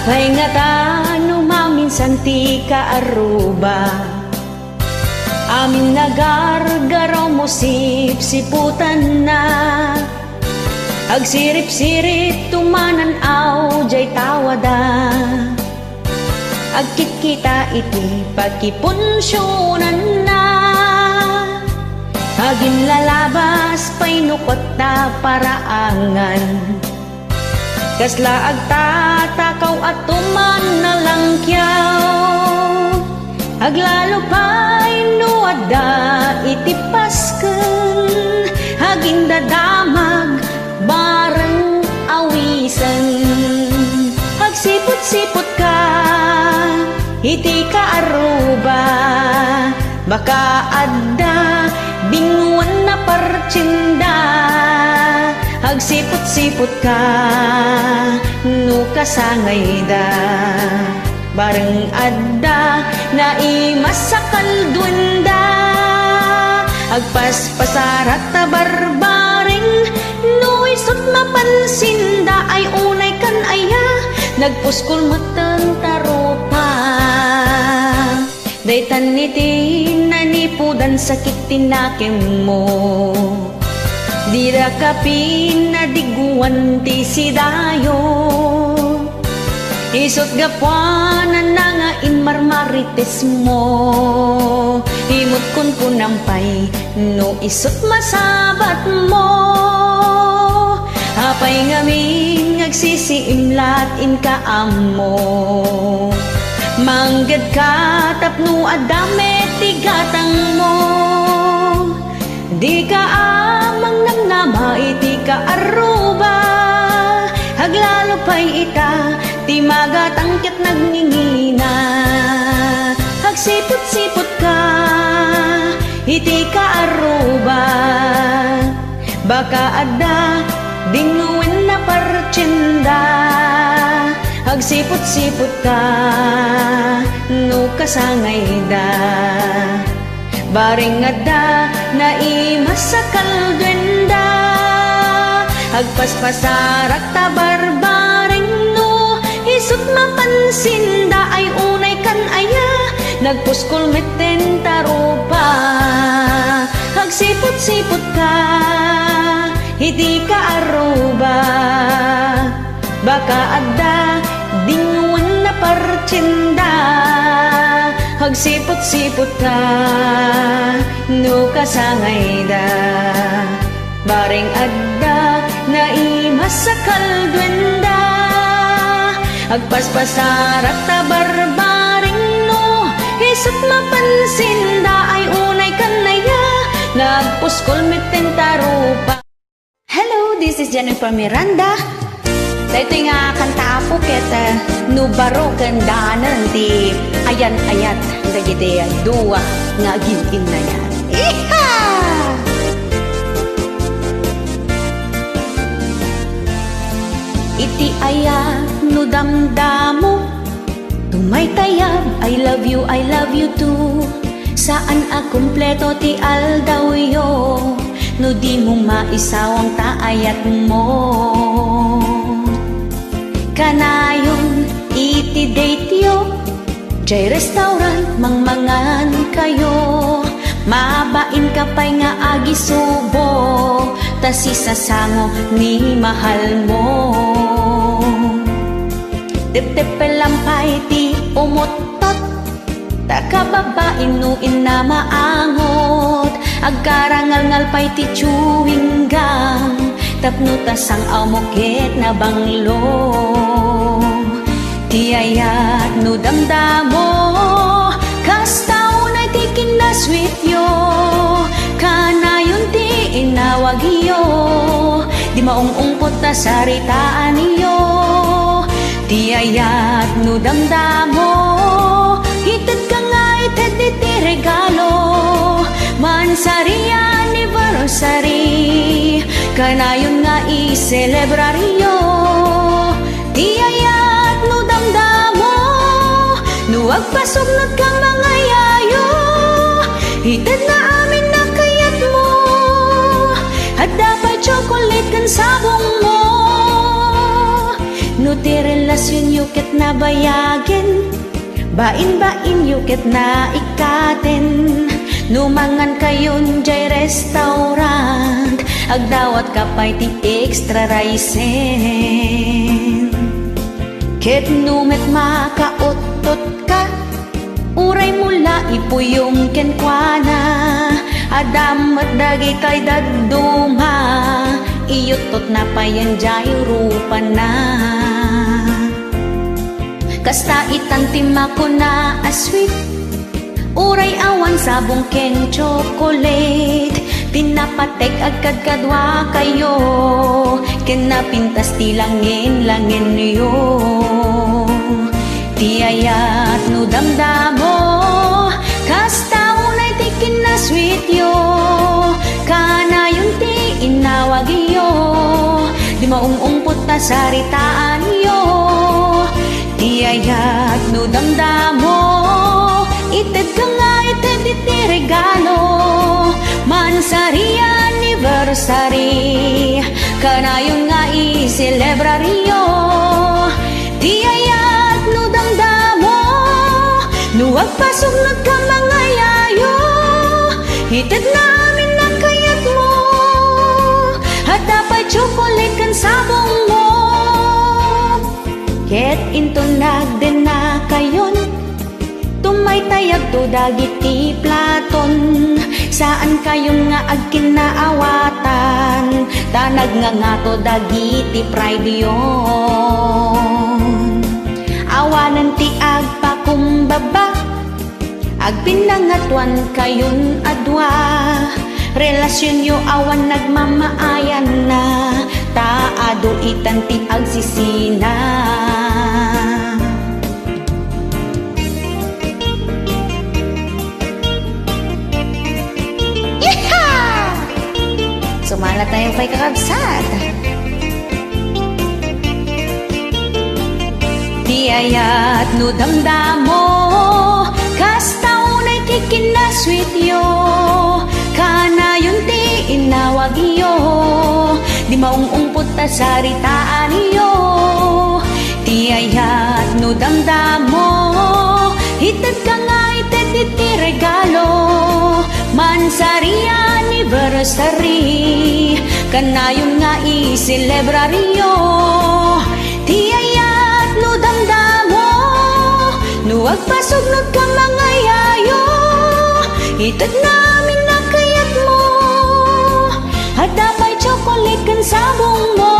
Apay nga ta numaminsan ti kaaruba, amin nagargaraw mo sip-siputan na. Agsirip-sirip tumananaw jay tawada, agkit-kita iti pagkipunsyonan na. Agin lalabas pay nukot na paraangan, kasla agtatakaw at tuman na langkyaw. Aglalo pa'y nuada iti pasken, agin dadamag bareng awisan. Agsipot-sipot ka iti kaaruba, baka adda binguan na partsinda. Agsipot-sipot ka no kasangay da, bareng adda na imasakal duwenda. Agpaspasarat ta barbaring no isot mapansinda, ay unay kan aya nagpuskol matang tarupa. Daytan niti nanipudan sakit tinakem mo, dira ka pinadiguan ti sidayo. Isot gapuanan na nga inmarmarites mo, imot kun kunampay no isot masabat mo. Apay ngamin agsisiimlat in kaamo, manggad ka tapno adame tigatang mo. Di ka amang namnama iti kaaruba, aglalo pa'y ita ti magatangkit nagngingina. Agsipot-sipot ka iti kaaruba, baka adda binguin na partsinda. Agsipot-sipot ka no kasangay da, baring adda na imasakal duwenda. Agpaspasarak ta barbaring no isot mapansinda, ay unay kan aya nagpuskol meten tarupa. Agsipot-sipot ka iti kaaruba, baka adda dinguan na partsinda. Agsipot-sipot ka no kasangay da, baring adda na imasakal duwenda. Agpaspasarak ta barbaring no isot mapansinda, ay unay kanaya nagpuskol meten tarupa. Hello, this is Jennifer Miranda. Dito nga kanta po keta nubaro kandanan ti ayan-ayat dagiti duwa nga gilin na yan. Iha! Iti aya no damdamo, tumaytayab I love you too. Saan akumpleto ti aldawyo, no di mo maisawang taayat mo. Kanayon iti date yo, jay restaurant mangmangan kayo. Mabain ka pa'y nga agisubo, tas isasango ni mahal mo. Tep-tep-pelampay ti umutot, takababain no inamaangot. Agkarangal-ngal pa'y ti chewing gum, tapno tasang amoket na banglo. Tiyaya no damdamo, kastaw na ti kinasweet yo. Kanayon ti inawag yo, di maungungkot na saritaan yo. Tiyaya no damdamo, hitid ka nga itid iti regalo. Mansari anniversary, kanayon nga i-celebraryo. Tiyayat no damdamo, no agpasugnod kang mga yayo. Hitid na amin na kayat mo, at dapat chocolate kan sabong mo. No ti relasyon yu ket na bayagin, bain-bain yu ket na ikaten. Numangan kayon jay restaurant, agdawat kapay ti extra ricen. Ket numet makautot ka, uray mula ipuyong kenkwana, adamat dagitay daduma, iyutot na payan jay rupa na. Kasta itantima ko na asweet, uray awan sabong ken chocolate, pinapatek agad kadwa kayo, ken napintas ti langin yo. Ti ayat no damdamo, kasta unay ti kinasweet yo, kana yung ti inawag yo, di maungungpot na saritaan yo. Ti ayat no damdamo, ited ka nga ited iti regalo, mansari anniversary, kanayon nga i-celebraryo. Ti ayat no damdamo, nuwag pasok nagkamangayayo, ited namin na kayat mo, at dapat chocolate kan sabong mo. Ket into nagden na kayon, tumaytayag to dagiti platon, saan kayong nga agkinaawatan, tanag nga to dagiti pride yon. Awanan ti agpakumbaba, agpinangatuan kayon adwa, relasyon yo awan nagmamaayan na, taado itan ti agsisina. Sumala tayo kay kakabsat. Di ayat no damdamo, kasta unay kikinasweet yo, kana yun ti inawag yo, di maungungpot ta saritaan yo. Ti ayat no damdamo, ited ka nga ited iti regalo, mansari anniversary, kanayon nga i-celebraryo. Ti ayat no damdamo, nuwag pasog nagkamangayayo, ited namin na kayat mo, at dapat chocolate kan sabong mo,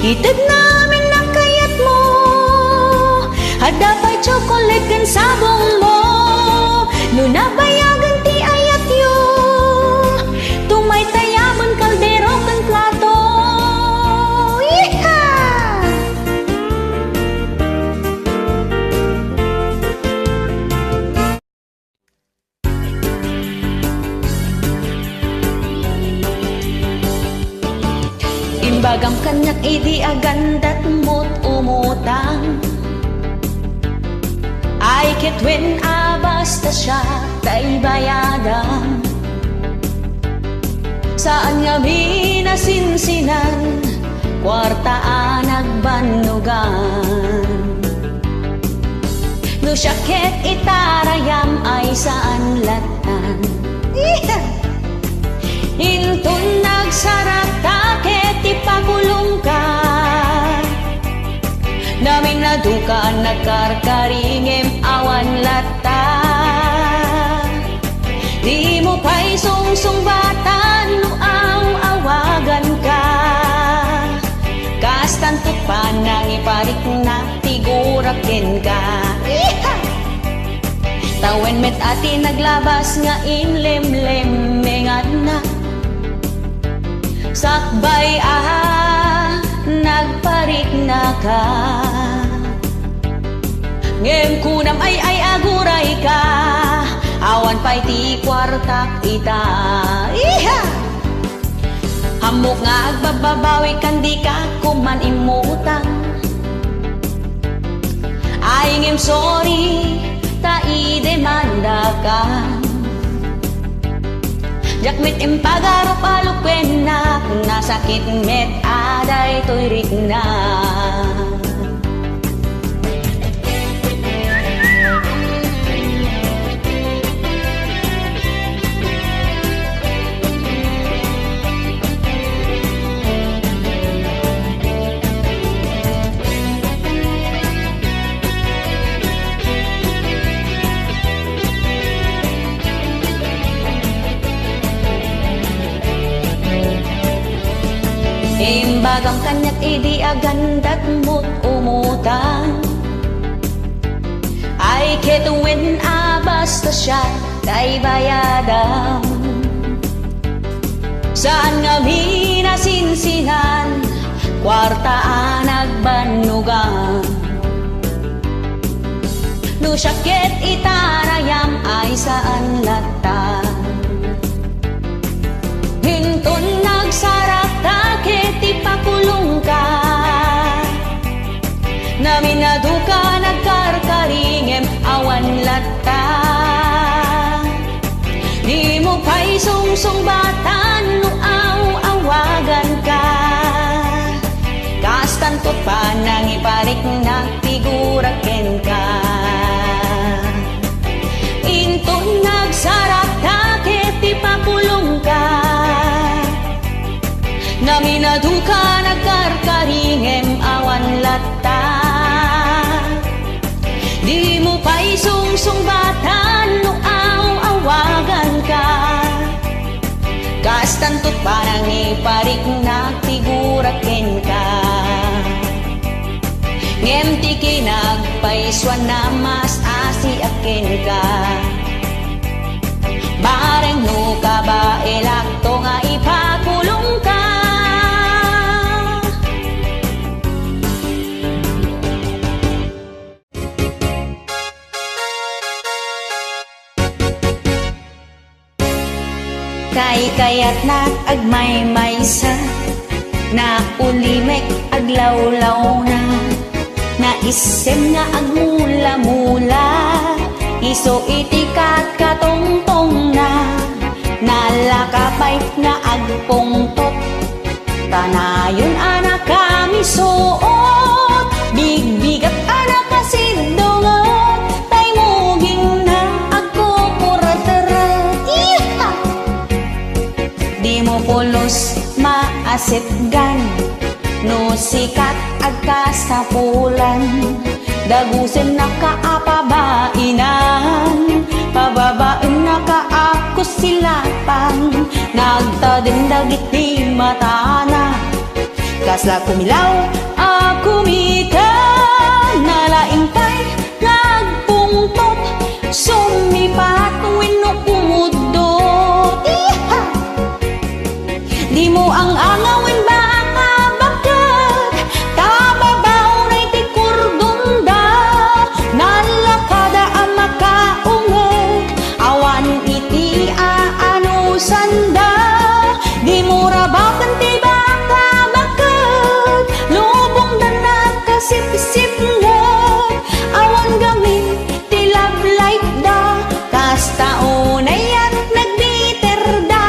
ited namin na kayat mo, at dapat chocolate kan sabong mo. No nabayagan ti ayat yo, tumaytayaban kaldero kan plato. Yeehaw! Imbagam kanyak idi agandat mo't umutang, ay kitwin basta siya tay bayadan. Saan nga minasinsinan, kwartaan nagbanugan. No siya ket itarayam ay saan latan. Intun nagsarap taket ipakulong ka, namin nadukan nagkarkaringem awan lata. Di mo pa'y sungsung-batan no awagan ka, kastantot pa nang iparik na tigurakin ka. Tawen met ati naglabas nga inlemlem mengan na, sakbay nagparik na ka. Ngem kunam ay aguray ka, awan pa'y ti kwartak ita. Iha! Hamok nga agbababawi kan di ka kuman imutang. Ay ngem sorry, ta idemanda ka. Jakmit impagaro palukwen na, nasakit met aday to'y rik na. Imbagam kanyak idi agandat mo't umutan. Ay ketuwin basta siya kay bayadam. Saan nga minasinsinan, kwartaan nagbanugan. No syakit itarayam ay saan latan. Hintun nagsarak takit ipakulong ka. Naminaduka nagkarkaringem awan lata. Di mo pa'y sungsung-batan no awagan ka. Kastantot pa nang iparik nagtiguraken ka. Intong nagsarak takit ipakulong ka. Naminaduka nagkarkaringem awan lata. Di mo pa'y sungsung-batan no awagan ka. Kastantot parang iparik nagtiguraken ka. Ngem ti kinagpaiswan na mas asiaken ka. Bareng no ka ba elakto nga ipakulong ka. Kayat na agmay-maysa, na ulimek aglawlaw na, na isem nga agmula-mula, iso itikat katongtong na, nalakapay nga agpungtot, kanayon anak kami suot, bigbigat anak kasidongot, tay muging na agkukurateret. Di mo pulos maasitgan, no sikat agkasapulan, dagusin na kaapabainan, pababain na kaakos silapan, nagtadindagit di matana, kasla kumilaw akumita, nalaing pa'y nagpungtot, sumipat wino umudot. Di mo ang angawin baka bakat, tababaw na itikurdunda, nalakada ang makaungot, awan iti aanusanda. Di mo rabakan ti baka bakat, lubong na nakasip-sip ngat, awan gamin ti love light da, kasta unay at nagbiter da.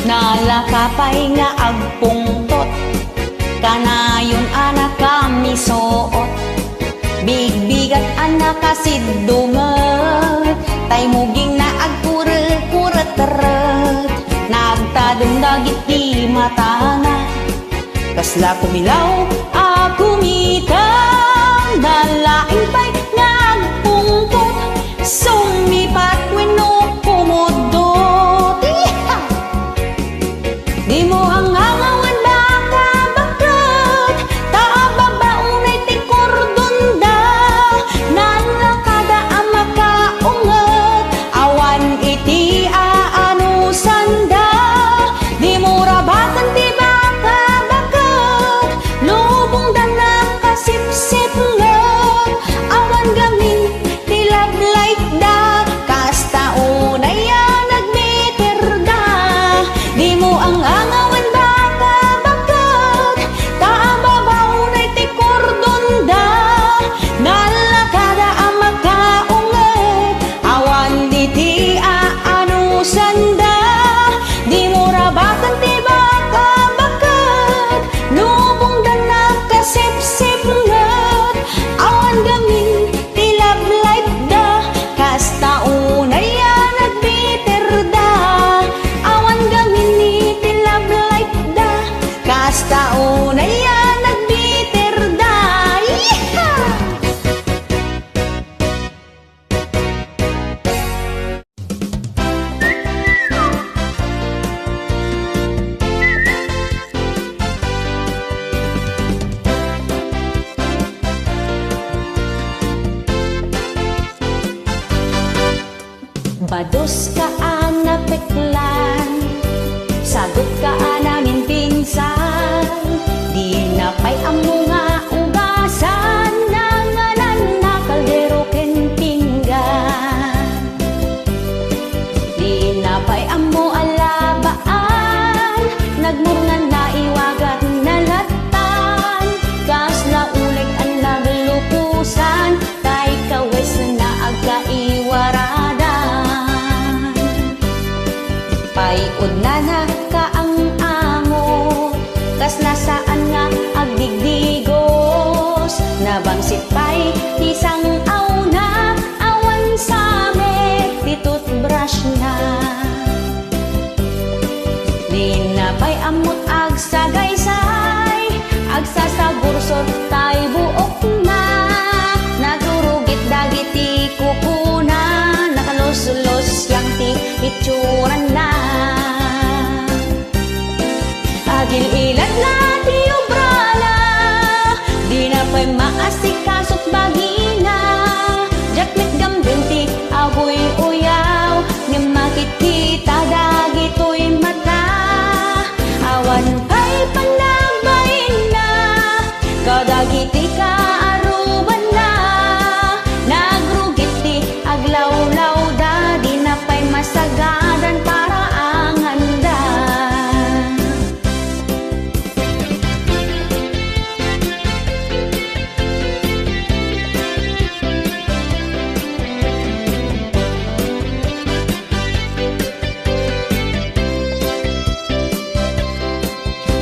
Nalakapay nga agpungtot, kanayon anak kami suot, bigbigat anak kasidungat, tay muging na agkuret-kuret-ret, nagtadundagit di matana, kasla kumilaw akumita, nalaing pa'y nagpungtot, sumipat weno kumudot. Di mo ang angawan baka bakat, tababaon ay tikordunda, nalakada ang makaungat, awan iti aanusanda. Di mo rabatan ti baka bakat, lubong da nakasip-sip ngat, awan gamin ti love light da, kasta unay nagmeter da. Di mo ang angawin baka bakat, tababaw na itikordunda, nalakada ang makaungat, awan diti aanusanda. Di mo rabatan ti baka bakat, lubong da nakasip-sip ngat, awan gamin ti love light da, kasta unay nagbiter da, awan gamin ni ti Selos ka napeklan, sagot ka namin pinsan. Di na pa'y amo nga ugasan, nanganan na kaldero ken pinggan. Di na pa'y amo alabaan, nagmurngan na iwagat na latan. Kas na ulig ang naglupusan, tay kawes na agkaiwaradan. Paiod na ka ang angot, kas nasaan nga agdigdigos. Nabangsit pa'y isang auna, awan sa mek di toothbrush na. Di na pa'y amot agsagaysay, agsasagursot tay buok na. Naturugit dagiti kukuna, nakalos-los yang ti itsuran na. Agil ilat na ti obrala, di na pa'y maasikasot bagina. Jakmet gambin ti abuy uyaw, nga makikita dagito'y mata. Awan pa'y panabain na, kadagiti ka aruban na. Nagrugit ti aglawlaw da, di na pa'y masagadan para anganda.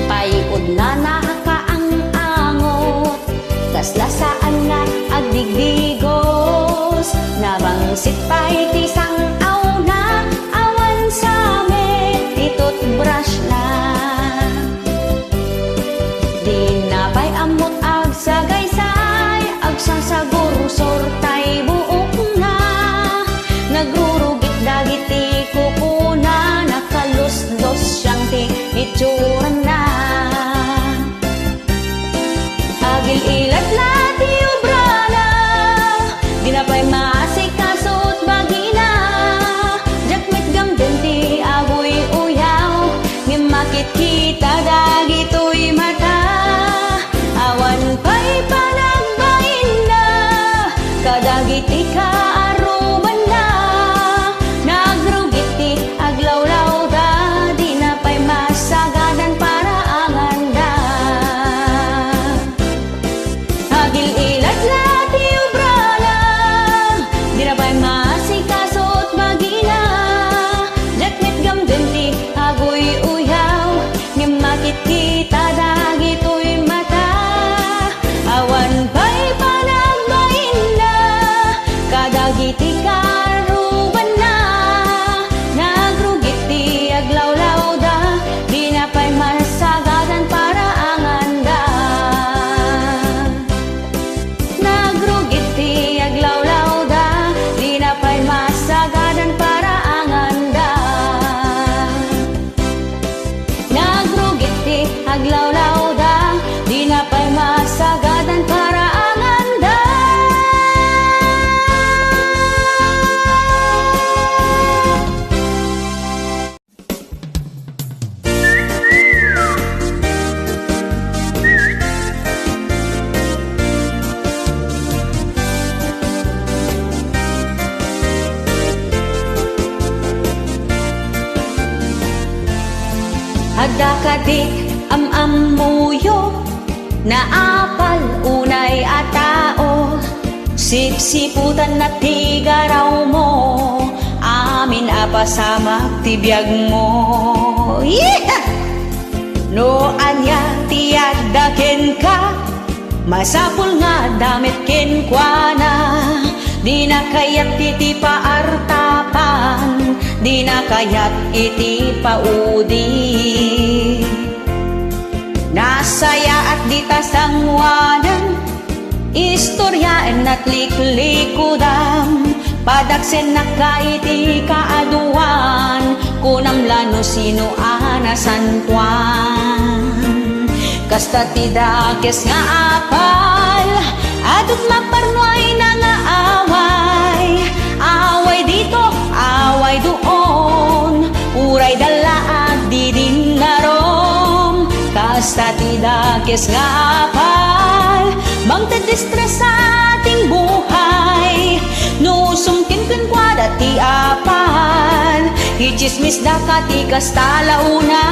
Paiod na ka ang angot, kas lasaan nga agdigdigos. Nabangsit pa'y tisang auna, awan sa mek ti toothbrush na. Di na pa'y amot agsagaysay, agsasagursor tay buok na. Nagrurugit dagiti kukuna, nakalos-los siyang ti itsuran na. Agil ilat na ti obrala, di na pa'y maasikasot bagina. Jakmet gambin ti abuy uyaw, nga makikita dagito'y mata. Awan pa'y panagbain na, kadagiti ka aruban na. Nagrugit ti aglawlaw da, di na pa'y masagadan para anganda. Agil ilat na ti obrala, di na pa'y maasikasot bagina. Jakmet gambin ti abuy uyaw, nga makikita dagito'y mata. Awan pa'y panagbain na, kadagiti ka aruban na. Nagrugit ti aglawlaw da, di na pa'y masagadan para anganda. Nagrugit ti aglawlaw da, di na pa'y masagadan para anganda. Nagrugit ti aglawlaw da, di na pa'y masagadan para anganda. Adda kadik am-amuyo, na apal unay atao. Sipsiputan na tigaraw mo, amin apasamak ti biyag mo. Yeah! No anya tiyagdaken ka, masapul nga damit ken kuana. Di na kayat iti paartapan, di na kayat iti paudi. Nasaya at di tasangwanan, istoryaan at liklikudam. Padaksen na kaiti kaaduan, kunam lano sino anasantuan. Kasta tidakes nga apal, adut maparnoy na nga away. Away dito, away doon, basta ti dakes nga apal, bang tadistres sa ating buhay. No sumkin kwa dati apal, ichismis da ka ti kasta launa.